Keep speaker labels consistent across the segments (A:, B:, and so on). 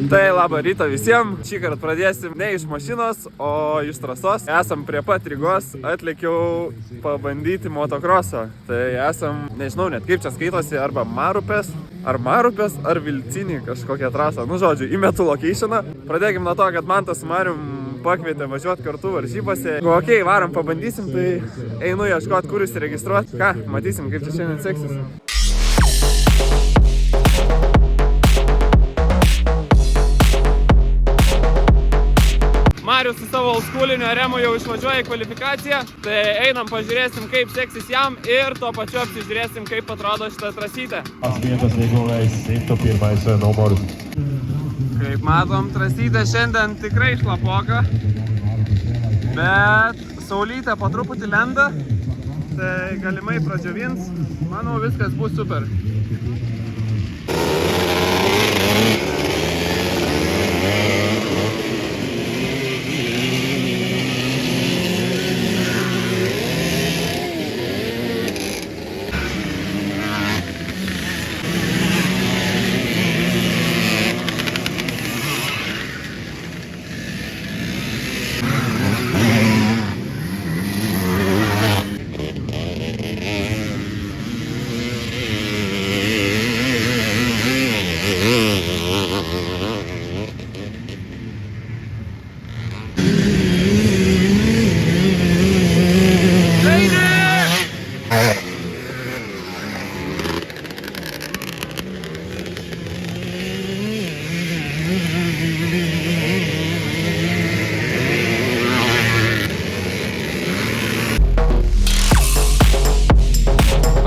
A: Tai labą rytą visiems. Šį kartą pradėsim ne iš mašinos, o iš trasos. Esam prie pat Rygos, atlėkiau pabandyti motokroso. Tai esam, nežinau net kaip čia skaitosi, arba Marupės, ar Vilcinį kažkokią trasą. Nu žodžiu, įmetu locationą. Pradėkim nuo to, kad man tas su Marium pakvietė važiuoti kartu varžybose. Ok, varom, pabandysim, tai einu ieškoti, kur įsiregistruoti. Ką, matysim, kaip čia šiandien seksis. Marius su savo oldschooliniu Remu jau išvažiuoja į kvalifikaciją, tai einam pažiūrėsim, kaip seksis jam ir tuo pačiu apsižiūrėsim, kaip atrodo šitą trasytę. Kaip matom, trasytė šiandien tikrai šlapoka, bet saulytė po truputį lenda, tai galimai pradžiovins. Manau, viskas bus super.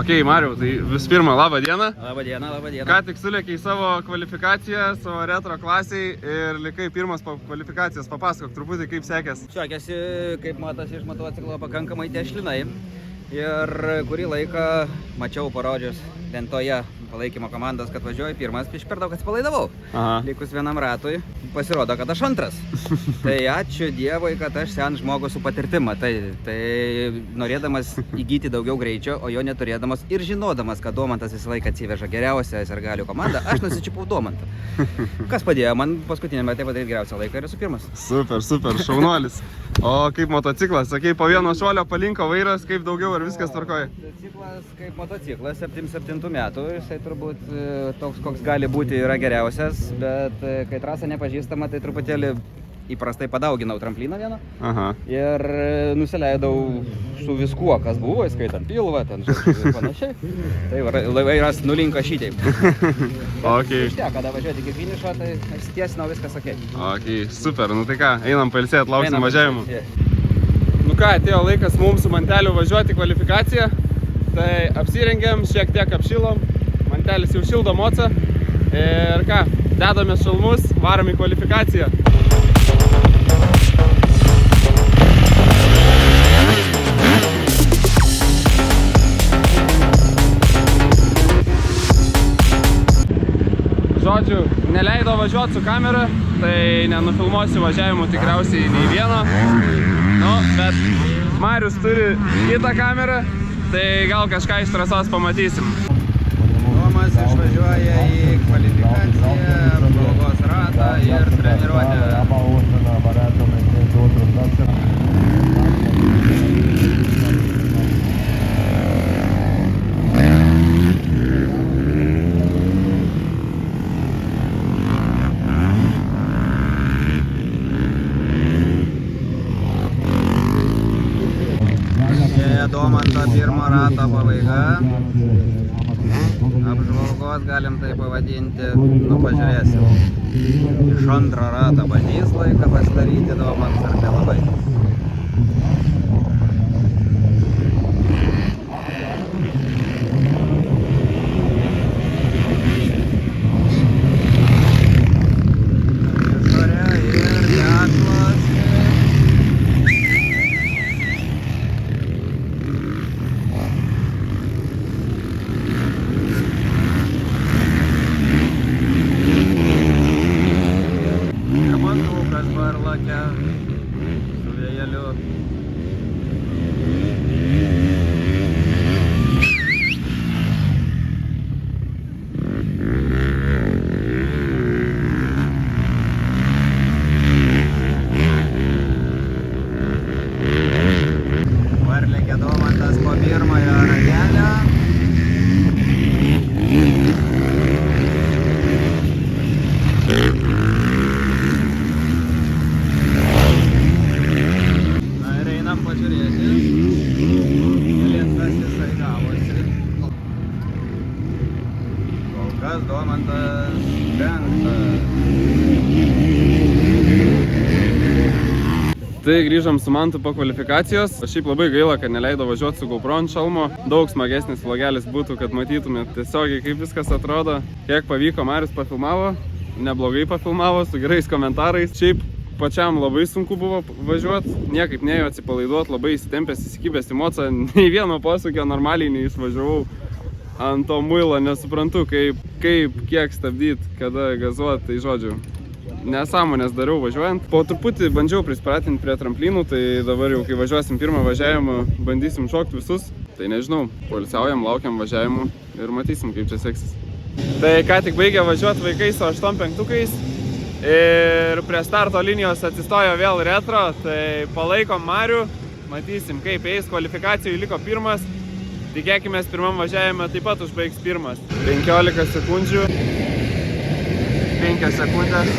A: Ok, Mariau, tai vis pirma, labą dieną.
B: Labą dieną, labą dieną.
A: Ką tik sulėkiai į savo kvalifikaciją, savo retro klasiai ir likai pirmas kvalifikacijos. Papasakok truputį, kaip sekės.
B: Sekėsi, kaip matosi iš motociklo, pakankamai tešlinai. Ir kurį laiką mačiau parodžius lentoje palaikymo komandos, kad važiuoju pirmas, per daug atsipalaidavau. Likus vienam ratui, pasirodo, kad aš antras. Tai ačiū Dievui, kad aš sen žmogus su patirtima. Tai norėdamas įgyti daugiau greičio, o jo neturėdamas ir žinodamas, kad Domantas visą laiką atsiveža geriausią sirgalių komandą, aš nusičiupau Domantą. Kas padėjo man paskutinį metą padaryti geriausią laiką ir esu pirmas.
A: Super, šaunuolis. O kaip motociklas? Sakei, po vieno šuolio palinko vairas, kaip daugiau ar viskas tvarkoja?
B: Motociklas kaip motociklas, 77 metų, jisai turbūt toks, koks gali būti, yra geriausias, bet kai trasa nepažįstama, tai truputėlį įprastai padauginau tramplyną vieną. Ir nusileidau su viskuo, kas buvo, įskaitant pilvą, ten ir panašiai. Tai vairas nulinko šitaip. Užteko, kada važiuoti iki finišo, tai tiesinau, viskas ok.
A: Ok, super, nu tai ką, einam pailsėt, lauksim važiavimų. Nu ką, atėjo laikas mums su Manteliu važiuoti į kvalifikaciją. Tai apsirengėm, šiek tiek apšilom, Mantelis jau šildo mocą. Ir ką, dedamės šalmus, varom į kvalifikaciją. Žodžiu, neleido važiuoti su kamera, tai nenufilmuosiu važiavimų tikriausiai nei vieno. Nu, bet Marius turi kitą kamerą, tai gal kažką iš trasos pamatysim.
B: Domas išvažiuoja į kvalifikaciją, apžvalgos ratą ir treniruotę. Domanto pirmo rato pabaiga. Apžvalgos galim tai pavadinti, nu pažiūrėsim. Iš antro rato bandys laiką pasidaryti Domantas ar nelabai. Mantas po pirmojo ratelio. Na ir einam pažiūrėti. Kelintas jisai gavosi. Kol kas Domantas 5.
A: Tai grįžom su Mantu po kvalifikacijos. Šiaip labai gaila, kad neleido važiuoti su GoPro ant šalmo. Daug smagesnis vlogelis būtų, kad matytumėt tiesiogiai, kaip viskas atrodo. Kiek pavyko, Marius pafilmavo. Neblogai pafilmavo, su gerais komentarais. Šiaip pačiam labai sunku buvo važiuoti. Niekaip neėjo atsipalaiduoti, labai įsitempęs, įsikibęs į mocą. Nei vieno posūkio normaliai neišvažiavau ant to muilo. Nesuprantu, kiek stabdyti, kada gazuoti, tai žodžiu. Nesąmonės dariau važiuojant. Po truputį bandžiau prispratinti prie tramplinų, tai dabar jau kai važiuosim pirmą važiavimą, bandysim šokti visus. Tai nežinau, poilsiaujam, laukiam važiavimų ir matysim, kaip čia seksis. Tai ką tik baigė važiuoti vaikai su 8.5-ukais ir prie starto linijos atsistojo vėl retro, tai palaikom Marių, matysim kaip eis, kvalifikacijų liko pirmas. Tikėkimės pirmam važiavime taip pat užbaigs pirmas. 15 sekundžių. 5 sekundės.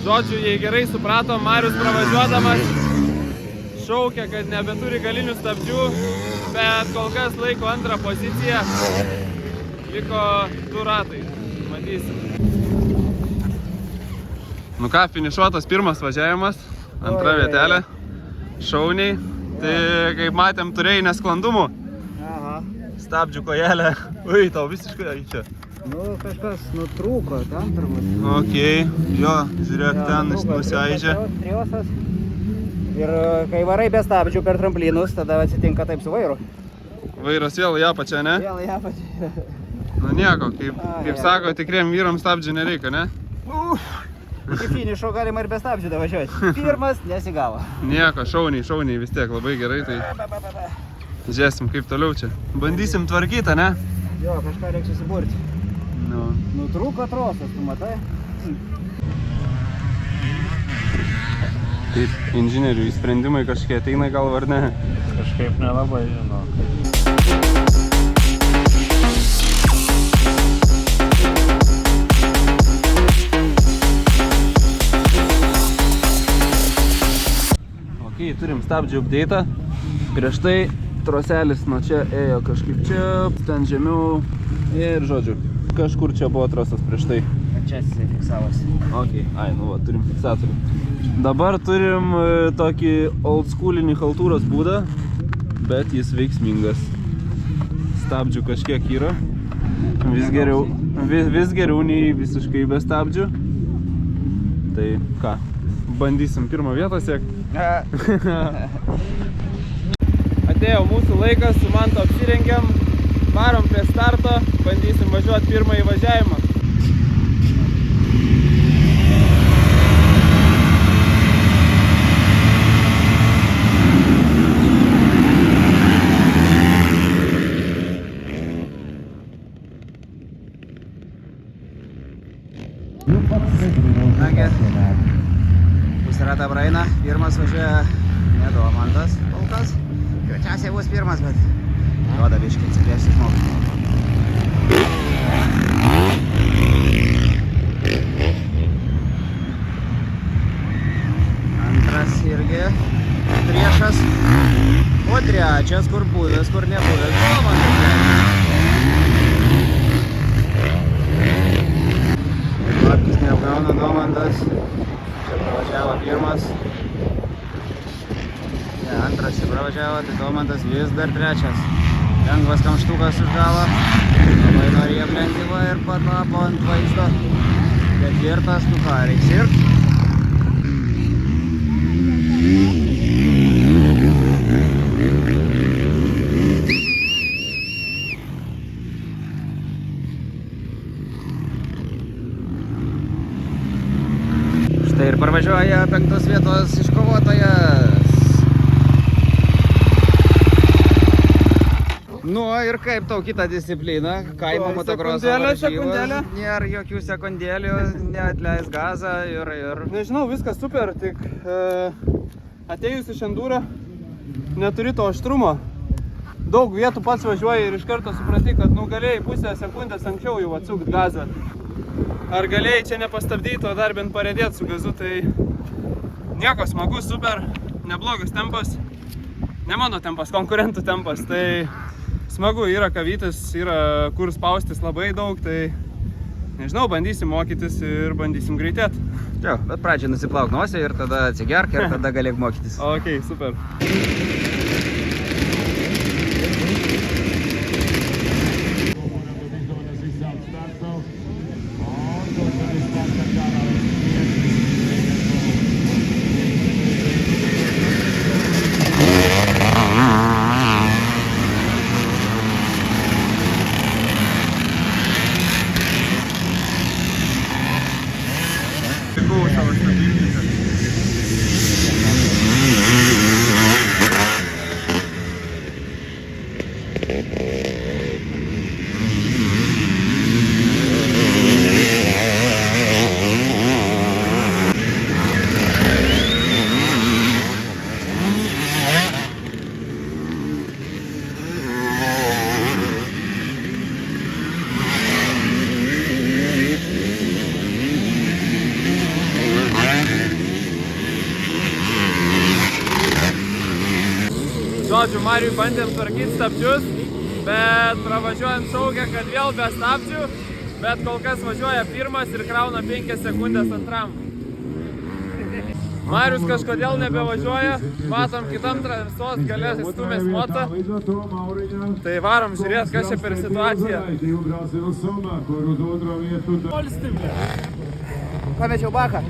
A: Žodžiu, jei gerai supratom, Marius pravažiuodamas šaukia, kad nebeturi galinių stabdžių, bet kol kas laiko antrą poziciją. Liko 2 ratai. Matysim. Nu ką, finišuotas pirmas važiavimas, antra vietelė. Šauniai. Tai kaip matėm, turėjai nesklandumų.
B: Aha.
A: Stabdžių kojelė. Ui, tau visiškai čia.
B: Nu, kažkas nutrūko ten turbūt.
A: Okei, jo, žiūrėk, ten nusiaižė.
B: Triosas. Ir kai varai be stabdžių per tramplinus, tada atsitinka taip su vairu.
A: Vairas vėl į apačią, ne?
B: Vėl į apačią.
A: Nu nieko, kaip sako, tikriem vyram stabdžių nereikia, ne?
B: Iki finišo galima ir be stabdžių davažiuoti. Pirmas nesigavo.
A: Nieko, šauniai vis tiek, labai gerai, tai žiūrėsim kaip toliau čia. Bandysim tvarkyti, ne?
B: Jo, kažką reikia susiburti.
A: Nu.
B: Nutrūko trosas, tu matai?
A: Kaip inžinierių sprendimai kažkiek ateina gal ar ne?
C: Kažkaip nelabai, žinau.
A: Ok, turim stabdžių update'ą. Prieš tai troselis nuo čia ėjo kažkaip čia, ten žemiau ir žodžiu, kažkur čia buvo trosas prieš tai.
B: Čia fiksavosi.
A: Ok, nu va, turim fiksatorių. Dabar turim tokį old schoolinį haltūros būdą, bet jis veiksmingas. Stabdžių kažkiek yra. Vis geriau nei visiškai be stabdžių. Tai ką, bandysim pirmą vietą siekti. Atėjo mūsų laikas, su Mantu apsirengiam, varom prie starto, bandysim važiuoti pirmąjį važiavimą.
B: Nagi, pusratą praeina, pirmas važiuoja ne Domantas kol kas. Greičiausiai bus pirmas, bet duoda biškį atsiplėšti žmogų. Antras irgi priešas, o trečias kur buvęs, kur nebuvęs Domantas. Lapkis neapgauna Domantas, čia pravažiavo pirmas. Antras čia pravažiavo, tai Domantas vis dar trečias. Lengvas kamštukas už galą, labai norėjo aplenkti va ir patapo ant vaizdo. Ketvirtas, nu ką, reiks sirgt. Štai ir parvažiuoja 5 vietos iškovotojas. Nu ir kaip tau kita disciplina, kaimo motokroso varžybos, nėra jokių sekundėlių, neatleis gazą ir...
A: Nežinau, viskas super, tik atėjus iš endūro neturi to aštrumo. Daug vietų pats važiuoji ir iš karto suprati, kad galėjai pusę sekundės anksčiau jau atsukt gazą. Ar galėjai čia nepastabdyti, o dar bent parėdėti su gazu, tai nieko, smagu, super, neblogas tempas. Ne mano tempas, konkurentų tempas, tai smagu, yra kavytis, yra kur spaustis labai daug, tai nežinau, bandysim mokytis ir bandysim greitėti.
B: Jo, bet pradžiai nusiplauk nosį ir tada atsigerk ir tada galėk mokytis.
A: Ok, super. Žodžiu, Mariui bandėm tvarkyti stabdžius, bet pravažiuojam saugiai, kad vėl be stabdžių, bet kol kas važiuoja pirmas ir krauna 5 sekundės antram. Marius kažkodėl nebevažiuoja, matom kitam visos galės įstumės motą, tai varom žiūrėti, kas čia per situaciją.
B: Pamečiau baką.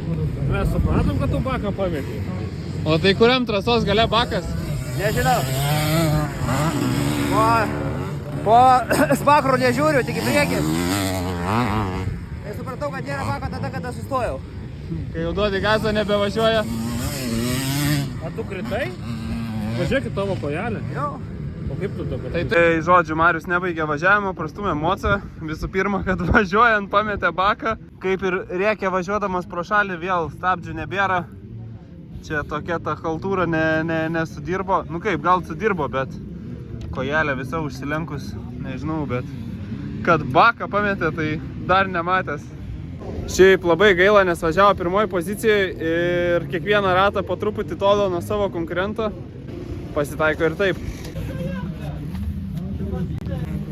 C: Mes supratom, kad tu baką pametei.
A: O tai kuriam trasos gale bakas?
B: Nežinau. Po spakrų nežiūriu, tik į priekį. Tai supratau, kad nėra bako tada, kada sustojau.
A: Kai jau duodi gazą, nebevažiuoja.
C: Ar tu kritai? Važiuok į tavo kojelę.
B: Jau.
C: O kaip tu dabar?
A: Tai žodžiu, Marius nebaigė važiavimo, prastumė mocą. Visų pirma, kad važiuojant pametė baką. Kaip ir rėkė važiuodamas pro šalį, vėl stabdžių nebėra. Čia tokia ta haltūra nesudirbo. Nu kaip, gal sudirbo, bet kojelė visa užsilenkus, nežinau, bet kad baką pametė, tai dar nematęs. Šiaip labai gaila, nes važiavo pirmoji pozicijoje ir kiekvieną ratą po truputį tolo nuo savo konkurento. Pasitaiko ir taip.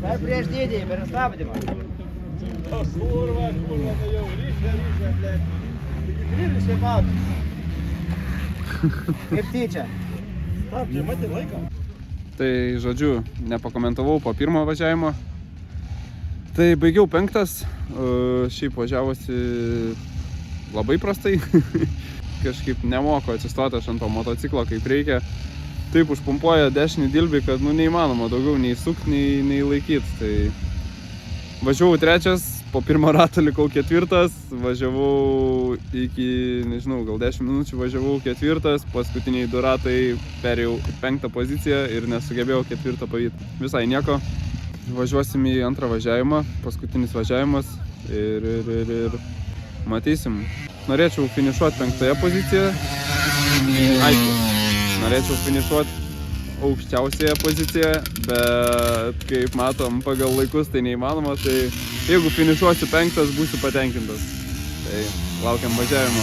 B: Dar prieš didį, per stabdymą.
C: Kurva, tai jau ryšia, blėt. Taigi grįžė pat.
B: Kaip tyčia.
C: Stabdžiai, matė laiką.
A: Tai, žodžiu, nepakomentavau po pirmo važiavimo. Tai baigiau 5, šiaip važiavosi labai prastai. Kažkaip nemoku atsistoti aš ant to motociklo kaip reikia. Taip užpumpuoja dešinį dilbį, kad neįmanoma daugiau nei sukt, nei laikyt. Tai važiavau 3, po pirmo rato likau 4, važiavau iki, nežinau, gal 10 minučių važiavau 4, paskutiniai 2 ratai perėjau 5 poziciją ir nesugebėjau 4 pavyti. Visai nieko. Važiuosim į antrą važiavimą, paskutinis važiavimas ir matysim. Norėčiau finišuoti 5 poziciją. Aišku, norėčiau finišuoti aukščiausioje pozicijoje, bet kaip matom, pagal laikus tai neįmanoma, tai jeigu finišuosiu 5, būsiu patenkintas. Tai laukiam važiavimo.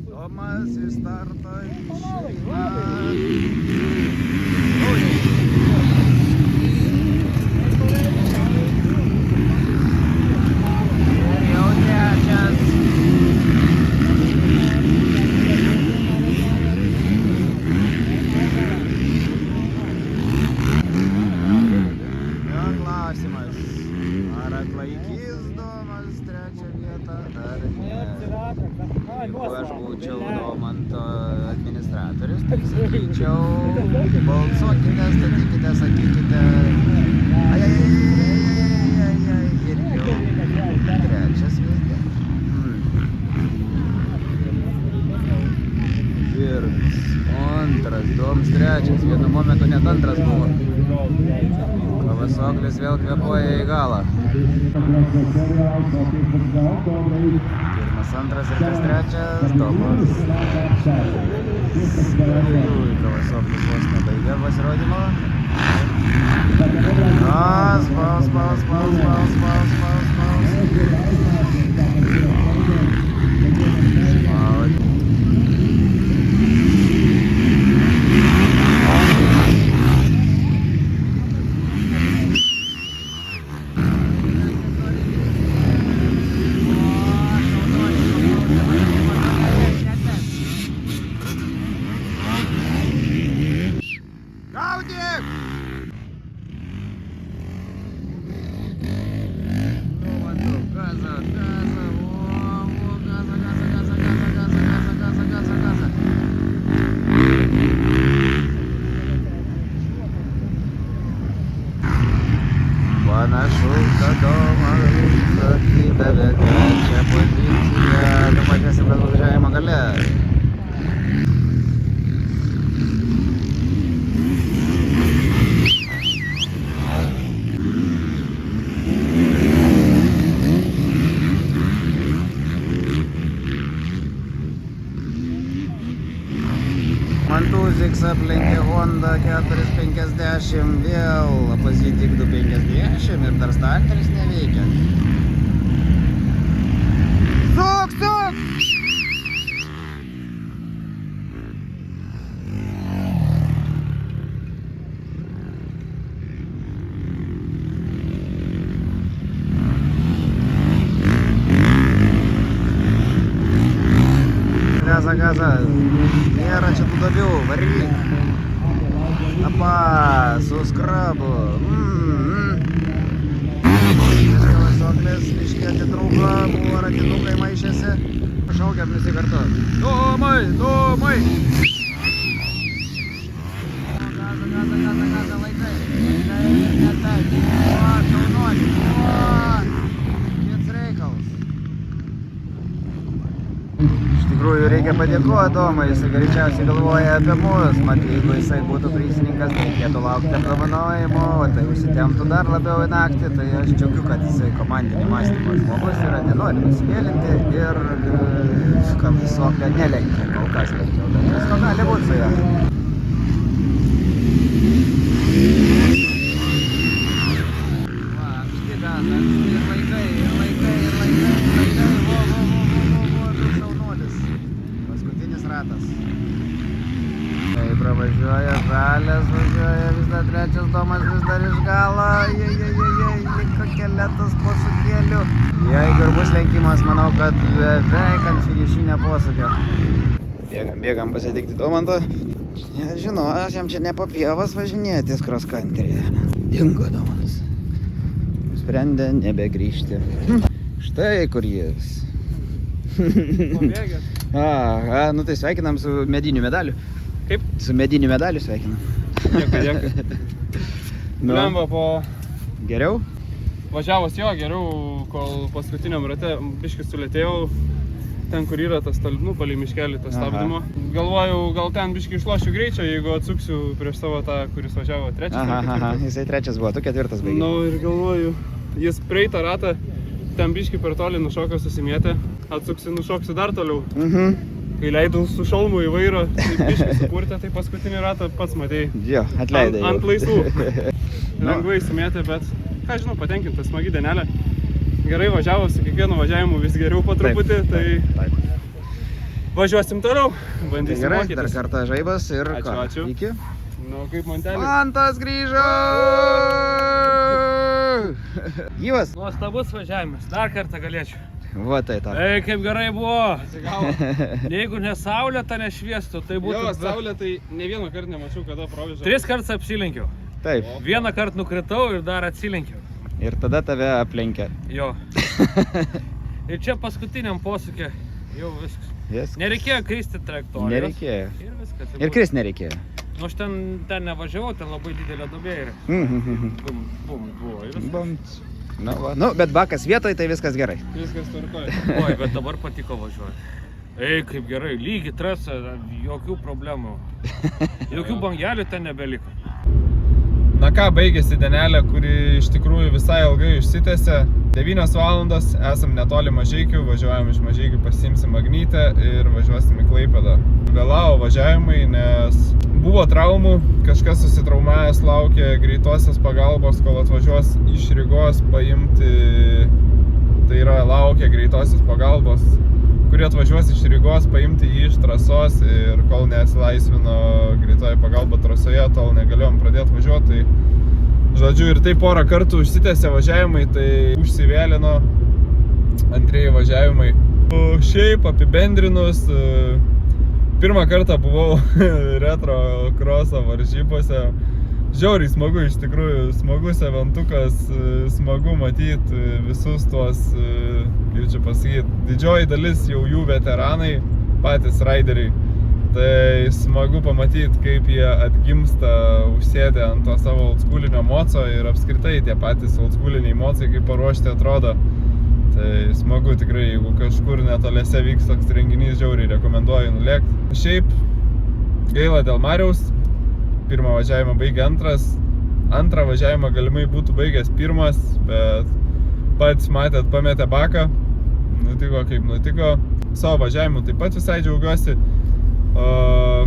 B: Tomas iš starto išeina. Ir jau 3. Jo klausimas, ar atlaikys Domas 3 vietą, ar ne? Jeigu aš būčiau Domanto administratorius, tai sakyčiau, balsuokite, statykite, sakykite, ir jau 3 vis dėl. Ir 2, Doms 3, vienu momentu net 2 buvo. Kavasoklis vėl kvėpuoja į galą. 1, 2 ir 3, Domas. Kavasoklis vos nebaigė pasirodymo. Panašu, kad Domas atidavė 3 poziciją, numatysim bet važiavimo gale. Mantūziks aplenkė Honda 450, vėl Apazitik 250 ir dar starteris neveikia. Suk! Gaza, nėra čia tų dabių, varyk. Apa, su skrabu. Vasoklis, biškė atitrūko, buvo ratinukai maišėsi. Šaukiam visi kartu. Domai, domai! Gaza, laikai. Kits reikalas. Iš tikrųjų reikia padėkoti Domai, jisai greičiausiai galvoja apie mus, mat jeigu jisai būtų prisininkas, tai reikėtų laukti apdovanojimo, o tai užsitemptų dar labiau į naktį, tai aš džiaugiu, kad jisai komandinį mąstymą žmogus yra, nenori nusigelinti ir kam visoklę nelenkia, kol kas lenkiau, bet visko gali būti su juo. Va, anksti gaza, anksti ir laikai, ratas. Tai pravažiuoja žalias, važiuoja vis dar trečias Domas, vis dar iš galo. Liko keletas posūkėlių. Jeigu ir bus lenkimas, manau, kad beveik ant finišinio posūkio. Bėgam pasitikti Domantą. Žinau, aš jam čia ne po pievas važinėtis cross country. Dingo Domantas. Sprendė nebegrįžti. Štai kur jis.
A: Pabėgęs.
B: Nu tai sveikinam su mediniu medaliu.
A: Kaip?
B: Su mediniu medaliu sveikinam.
A: Dėkui. Lemba po...
B: Geriau?
A: Važiavos jo geriau, kol paskutiniam rate biškis sulėtėjau. Ten, kur yra tas palei miškelį, tas stabdymo. Galvojau, gal ten biškį išlošiu greičio, jeigu atsuksiu prieš savo tą, kuris važiavo trečias.
B: Jisai trečias buvo, tu ketvirtas baigė.
A: Nu ir galvoju, jis praeitą ratą, ten biškį per toli nušoko, susimėtė, atsuksiu, nušoksiu dar toliau. Kai leidau su šalmu į vairą, tai biškį supurtė, tai paskutinį ratą pats matėjai.
B: Jo, atleidai.
A: Ant laisvų. Lengvai sumėtė, bet, ką žinau, patenkintas, smagi dienelė. Gerai važiavosi, kiekvienu važiavimu vis geriau po truputį, tai važiuosim toliau, bandysim mokytis.
B: Gerai, dar kartą žaibas ir ką?
A: Ačiū.
B: Iki?
A: Nu, kaip Mantelis.
B: Mantas grįžo! Gyvas?
D: Nuostabus važiavimas, dar kartą galėčiau.
B: Va tai ta.
D: Ei, kaip gerai buvo. Jeigu ne saulė, ta nešviestų, tai būtų...
A: Jo, saulė tai ne vieną kartą nemačiau, kada provežė.
D: 3 kartus apsilenkiau.
B: Taip.
D: 1 kartą nukritau ir dar atsilenkiau.
B: Ir tada tave aplenkė.
D: Jo. Ir čia paskutiniam posūkė jau viskas.
B: Viskas.
D: Nereikėjo kristi trajektorijos.
B: Nereikėjo.
D: Ir viskas.
B: Ir krist nereikėjo.
D: Nu, aš ten nevažiavau, ten labai didelė duobė ir... Bum, buvo ir viskas.
B: Bum. Nu, bet bakas vietoj, tai viskas gerai.
A: Viskas tvarkoja.
D: Oi, bet dabar patiko važiuoti. Ei, kaip gerai, lygi trasa, jokių problemų. Jokių bangelių ten nebeliko.
A: Na ką, baigėsi dienelė, kuri iš tikrųjų visai ilgai užsitęsė. 9 valandos, esam netoli Mažeikių, važiuojam iš Mažeikių, pasiimsim Magnytę ir važiuosim į Klaipėdą. Vėlavo važiavimai, nes buvo traumų, kažkas susitraumavęs laukė greitosios pagalbos, kol atvažiuos iš Rygos paimti, tai yra laukia greitosios pagalbos, kurie atvažiuos iš Rygos paimti jį iš trasos ir kol neatsilaisvino greitoji pagalba trasoje, tol negalėjom pradėti važiuoti. Tai, žodžiu, ir tai porą kartų užsitęsė važiavimai, tai užsivėlino antrieji važiavimai. Šiaip apibendrinus, pirmą kartą buvau retro kroso varžybose. Žiauriai smagu, iš tikrųjų, smagus eventukas, smagu matyti visus tuos, kaip čia pasakyti, didžioji dalis jau jų veteranai, patys raideriai. Tai smagu pamatyti, kaip jie atgimsta užsėdę ant to savo oldschoolinio moco ir apskritai tie patys oldschooliniai mocai, kaip paruošti atrodo. Tai smagu tikrai, jeigu kažkur netoliese vyks toks renginys, žiauriai rekomenduoju nulėkti. Šiaip gaila dėl Mariaus. Pirmą važiavimą baigė antras. Antrą važiavimą galimai būtų baigęs pirmas, bet pats matėt, pametė baką. Nutiko kaip nutiko. Savo važiavimu taip pat visai džiaugiuosi.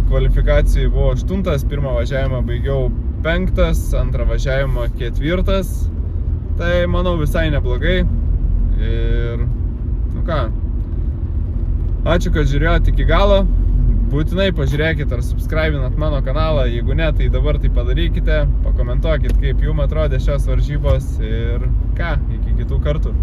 A: Kvalifikacijai buvo 8, pirmą važiavimą baigiau 5, antrą važiavimą 4. Tai manau visai neblogai. Ir, nu ką, ačiū, kad žiūrėjote iki galo. Būtinai pažiūrėkit ar subscribinat mano kanalą, jeigu ne, tai dabar tai padarykite, pakomentuokit, kaip jums atrodė šios varžybos ir ką, iki kitų kartų.